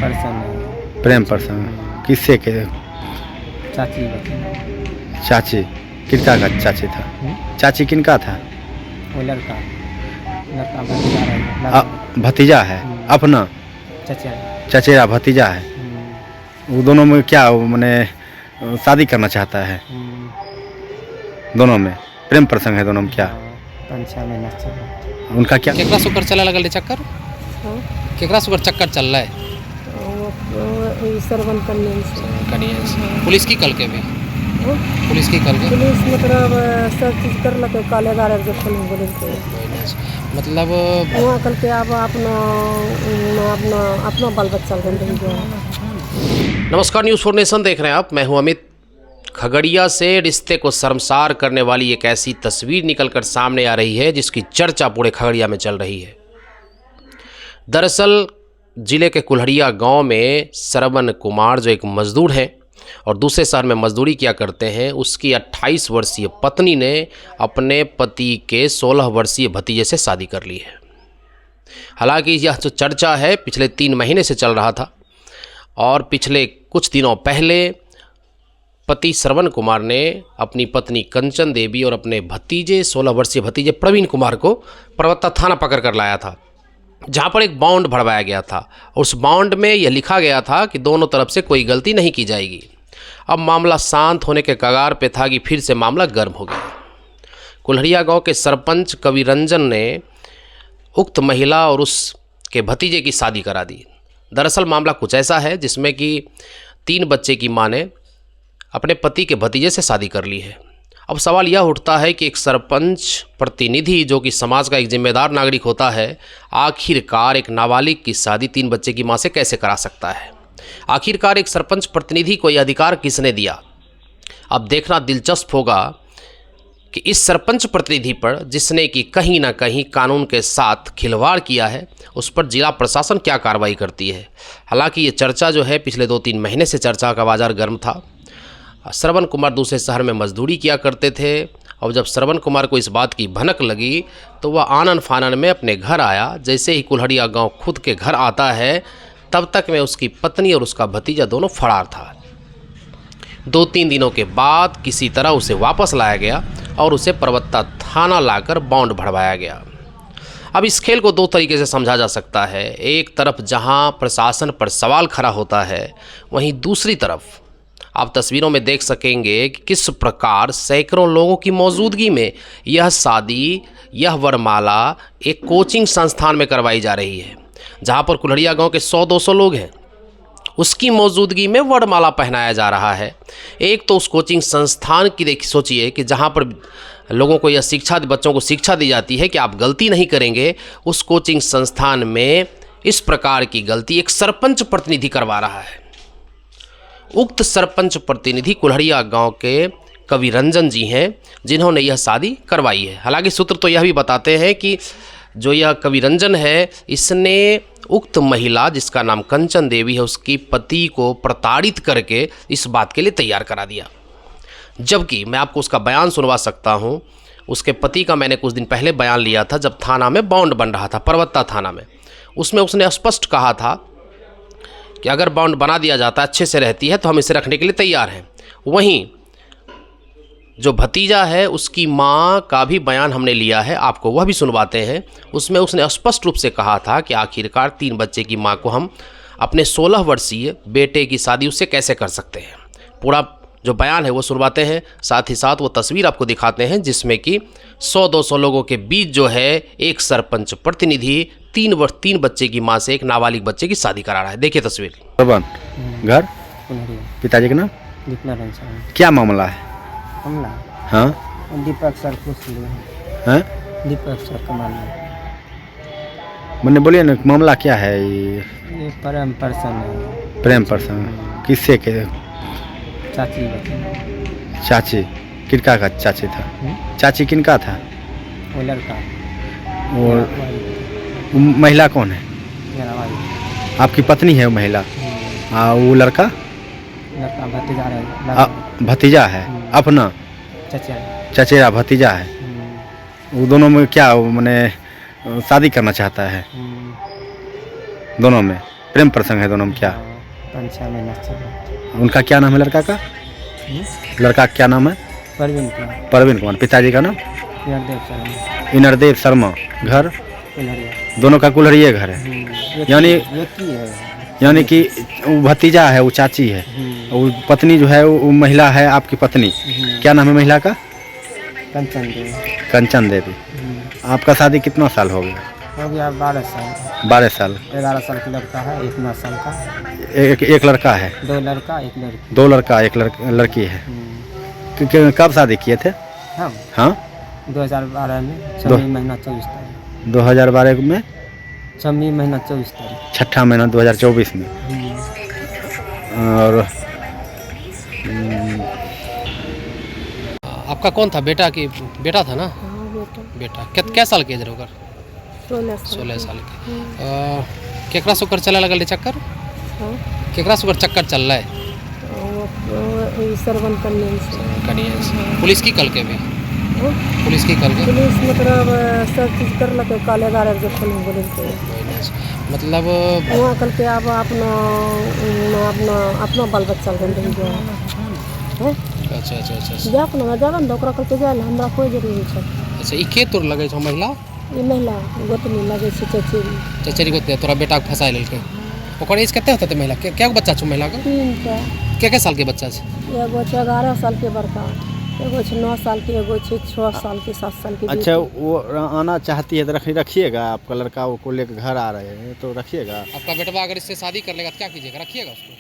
प्रसन्न है। प्रेम प्रसन्न किससे के? चाची बची। चाची किनका का चाची था? चाची किनका था? वो लड़का लड़का भतीजा है। भतीजा है अपना? चचा। चचेरा भतीजा है। वो दोनों में क्या मैंने शादी करना चाहता है? दोनों में प्रेम प्रसंग है दोनों में क्या? 5-6 महीना चला। उनका क्या? केकरा सुकर चला लगल चक्कर? केकरा सुकर चक्कर चल रहा है? सरवन कन्या से। पुलिस की कल के भी पुलिस की कल के पुलिस मतलब सब चीज कर लगे काले गारे जो खोल बोले मतलब वहाँ कल के अब अपना अपना अपना बाल बच्चा गया। नमस्कार, न्यूज़ फॉर नेशन देख रहे हैं आप। मैं हूं अमित। खगड़िया से रिश्ते को शर्मसार करने वाली एक ऐसी तस्वीर निकलकर सामने आ रही है जिसकी चर्चा पूरे खगड़िया में चल रही है। दरअसल जिले के कुल्हड़िया गांव में श्रवण कुमार जो एक मजदूर हैं और दूसरे शहर में मजदूरी किया करते हैं, उसकी 28 वर्षीय पत्नी ने अपने पति के 16 वर्षीय भतीजे से शादी कर ली है। हालांकि यह जो चर्चा है पिछले 3 महीने से चल रहा था और पिछले कुछ दिनों पहले पति श्रवण कुमार ने अपनी पत्नी कंचन देवी और अपने भतीजे 16 वर्षीय भतीजे प्रवीण कुमार को परवत्ता थाना पकड़ कर लाया था, जहाँ पर एक बॉन्ड भरवाया गया था। उस बॉन्ड में यह लिखा गया था कि दोनों तरफ से कोई गलती नहीं की जाएगी। अब मामला शांत होने के कगार पे था कि फिर से मामला गर्म हो गया। कुल्हड़िया गांव के सरपंच कवि रंजन ने उक्त महिला और उसके भतीजे की शादी करा दी। दरअसल मामला कुछ ऐसा है जिसमें कि 3 बच्चे की मां ने अपने पति के भतीजे से शादी कर ली है। अब सवाल यह उठता है कि एक सरपंच प्रतिनिधि जो कि समाज का एक जिम्मेदार नागरिक होता है, आखिरकार एक नाबालिग की शादी 3 बच्चे की मां से कैसे करा सकता है? आखिरकार एक सरपंच प्रतिनिधि को यह अधिकार किसने दिया? अब देखना दिलचस्प होगा कि इस सरपंच प्रतिनिधि पर जिसने कि कहीं ना कहीं कानून के साथ खिलवाड़ किया है, उस पर जिला प्रशासन क्या कार्रवाई करती है। हालांकि ये चर्चा जो है पिछले 2-3 महीने से चर्चा का बाजार गर्म था। श्रवण कुमार दूसरे शहर में मजदूरी किया करते थे और जब श्रवण कुमार को इस बात की भनक लगी तो वह आनन फानन में अपने घर आया। जैसे ही कुल्हड़िया गांव खुद के घर आता है तब तक में उसकी पत्नी और उसका भतीजा दोनों फरार था। 2-3 दिनों के बाद किसी तरह उसे वापस लाया गया और उसे परवत्ता थाना लाकर बॉन्ड भरवाया गया। अब इस खेल को 2 तरीके से समझा जा सकता है। एक तरफ जहां प्रशासन पर सवाल खड़ा होता है, वहीं दूसरी तरफ आप तस्वीरों में देख सकेंगे कि किस प्रकार सैकड़ों लोगों की मौजूदगी में यह शादी, यह वरमाला एक कोचिंग संस्थान में करवाई जा रही है, जहां पर कुल्हड़िया गांव के 100-200 लोग हैं। उसकी मौजूदगी में वरमाला पहनाया जा रहा है। एक तो उस कोचिंग संस्थान की देखिए, सोचिए कि जहां पर लोगों को यह शिक्षा, बच्चों को शिक्षा दी जाती है कि आप गलती नहीं करेंगे, उस कोचिंग संस्थान में इस प्रकार की गलती एक सरपंच प्रतिनिधि करवा रहा है। उक्त सरपंच प्रतिनिधि कुल्हड़िया गांव के कवि रंजन जी हैं, जिन्होंने यह शादी करवाई है। हालांकि सूत्र तो यह भी बताते हैं कि जो यह कवि रंजन है, इसने उक्त महिला जिसका नाम कंचन देवी है, उसकी पति को प्रताड़ित करके इस बात के लिए तैयार करा दिया। जबकि मैं आपको उसका बयान सुनवा सकता हूं। उसके पति का मैंने कुछ दिन पहले बयान लिया था जब थाना में बॉन्ड बन रहा था, परवत्ता थाना में। उसमें उसने स्पष्ट कहा था कि अगर बॉन्ड बना दिया जाता, अच्छे से रहती है, तो हम इसे रखने के लिए तैयार हैं। वहीं जो भतीजा है उसकी मां का भी बयान हमने लिया है, आपको वह भी सुनवाते हैं। उसमें उसने स्पष्ट रूप से कहा था कि आखिरकार 3 बच्चे की मां को हम अपने 16 वर्षीय बेटे की शादी उससे कैसे कर सकते हैं। पूरा जो बयान है वो सुनवाते हैं, साथ ही साथ वो तस्वीर आपको दिखाते हैं जिसमें कि 100-200 लोगों के बीच जो है एक सरपंच प्रतिनिधि 3 बच्चे की मां से एक नाबालिग बच्चे की शादी करा रहा है। देखिए तस्वीर। घर पिताजी का नाम क्या मामला है? हमला हाँ, दीपक सर पूछ लिए हाँ? दीपक सर का मामला। मैंने बोलिए ना मामला क्या है? ये प्रेम प्रसन्न है। प्रेम प्रसन्न किससे के? चाची बची। चाची किनका का चाची था? चाची किनका था? वो लड़का और महिला कौन है? मेरा भाई। आपकी पत्नी है वो महिला? वो लड़का भतीजा है। भतीजा है अपना? चचा। चचेरा भतीजा है। वो दोनों में क्या मैंने शादी करना चाहता है? दोनों में प्रेम प्रसंग है दोनों में क्या? 5-6 महीना चला। उनका क्या नाम है लड़का का? लड़का का क्या नाम है? परवीन कुमार, परवीन कुमार। पिताजी का नाम? यादव शर्मा, इनरदेव शर्मा। घर? कुल्हड़िया। दोनों का कुल्हड़िए घर है। यानी एक ही है। यानी कि वो भतीजा है, वो चाची है, वो पत्नी जो है वो महिला है आपकी पत्नी। क्या नाम है महिला का? कंचन देवी। कंचन देवी। आपका शादी कितना साल हो गया? हो गया 12 साल। 12 साल। 11 साल का लड़का है, 1 9 साल का। एक लड़का है? 2 लड़का 1 लड़की। 2 लड़का 1 लड़की है। कब शादी किए थे? हम हाँ 2012 में 6 महीना 24 तारीख। 2012 में 6 महीना 24 तारीख। 6ठा महीना 2024 में। और आपका कौन था? बेटा की बेटा था ना? हाँ बेटा। बेटा क्या साल के एज होकर? 16 साल के। केकरा सुकर चला लगल चक्कर? हाँ केकरा सुकर चक्कर चल रहा है? सरवन कन्या से। कनिया से। पुलिस की कल के भी? हाँ? पुलिस की कल के? पुलिस मतलब सब चीज़ कर लगे काले गारे जो फोन बोले थे मतलब वहाँ कल के अब अपना अपना अपना बाल बच्चा के रही गया है। अच्छा अच्छा अच्छा जा अपना जाबे ने ओकरा कल के जाए हमरा कोई जरूरी छै। अच्छा ई के तोर लगे छौ महिला? ई महिला गोतनी लगे छै चचेरी। चचेरी को तोरा बेटा के फंसा लेलकै। ओकर एज कते होते महिला के? क्या बच्चा छौ महिला का? 3टा। के साल के बच्चा छै? एगो छै 11 साल के बड़का, एगो छै 9 साल के, एगो छै 6 साल के, 7 साल के। अच्छा वो आना चाहती है तो रखिएगा। आपका लड़का वो को लेकर घर आ रहे हैं तो रखिएगा। आपका बेटा अगर इससे शादी कर लेगा तो क्या कीजिएगा? रखिएगा उसको?